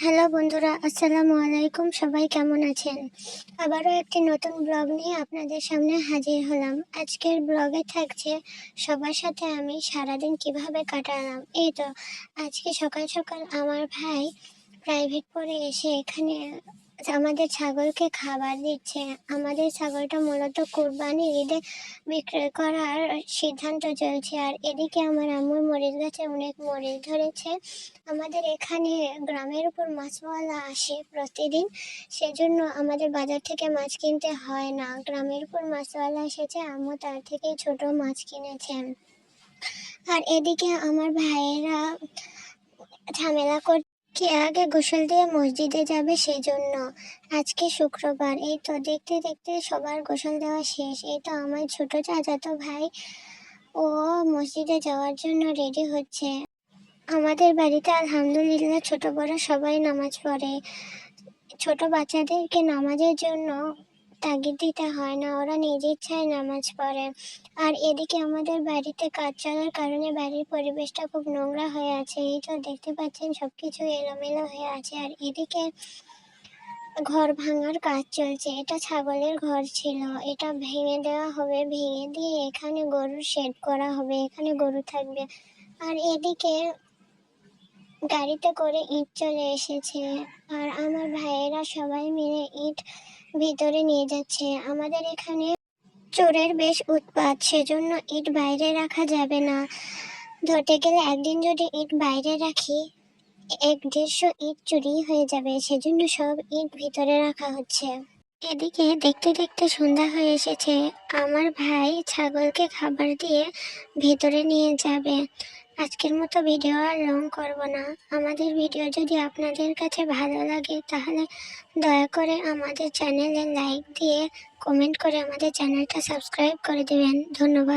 Hello বন্ধুরা, আসসালামু আলাইকুম। সবাই কেমন আছেন? আবারও একটি নতুন ব্লগ নিয়ে আপনাদের সামনে হাজির হলাম। আজকের ব্লগে থাকছে সবার সাথে আমি সারাদিন কিভাবে কাটালাম। এই তো আজকে সকাল সকাল আমার ভাই প্রাইভেট পড়ে এসে এখানে আমাদের ছাগলকে খাবার দিচ্ছে। আমাদের ছাগলটা মূলত কুরবানির ঈদে বিক্রয় করার সিদ্ধান্ত চলছে। আর এদিকে আমার আম্মুর মরিচ গাছে অনেক মরিচ ধরেছে। আমাদের এখানে গ্রামের উপর মাছওয়ালা আসে প্রতিদিন, সেজন্য আমাদের বাজার থেকে মাছ কিনতে হয় না। গ্রামের উপর মাছওয়ালা এসেছে, আম্মু তার থেকে ছোট মাছ কিনেছেন। আর এদিকে আমার ভাইয়েরা ঝামেলা করছে কে আগে গোসল দিয়ে মসজিদে যাবে, সেই জন্য আজকে শুক্রবার। এই তো দেখতে দেখতে সবার গোসল দেওয়া শেষ। এই তো আমার ছোট চাচাতো ভাই, ও মসজিদে যাওয়ার জন্য রেডি হচ্ছে। আমাদের বাড়িতে আলহামদুলিল্লাহ ছোট বড় সবাই নামাজ পড়ে। ছোট বাচ্চাদেরকে নামাজের জন্য তাগিদ দিতে হয় না, ওরা নিজ ইচ্ছায় নামাজ পড়ে। আর এদিকে আমাদের বাড়িতে কাজ চলার কারণে বাড়ির পরিবেশটা খুব নোংরা হয়ে আছে। এই তো দেখতে পাচ্ছেন সবকিছু এলোমেলো হয়ে আছে। আর এদিকে ঘর ভাঙার কাজ চলছে। এটা ছাগলের ঘর ছিল, এটা ভেঙে দেওয়া হবে। ভেঙে দিয়ে এখানে গরুর শেড করা হবে, এখানে গরু থাকবে। আর এদিকে গাড়িতে করে ইট চলে এসেছে, আর আমার ভাইয়েরা সবাই মিলে ইট ভিতরে নিয়ে যাচ্ছে। আমাদের এখানে চোরের বেশ উৎপাত, সেজন্য ইট বাইরে রাখা যাবে না। ধরতে গেলে একদিন যদি ইট বাইরে রাখি, 100-150 ইট চুরি হয়ে যাবে, সেজন্য সব ইট ভিতরে রাখা হচ্ছে। এদিকে দেখতে দেখতে সন্ধ্যা হয়ে এসেছে। আমার ভাই ছাগলকে খাবার দিয়ে ভেতরে নিয়ে যাবে। আজকের মতো ভিডিও আর লং করব না। আমাদের ভিডিও যদি আপনাদের কাছে ভালো লাগে তাহলে দয়া করে আমাদের চ্যানেলে লাইক দিয়ে কমেন্ট করে আমাদের চ্যানেলটা সাবস্ক্রাইব করে দিবেন। ধন্যবাদ।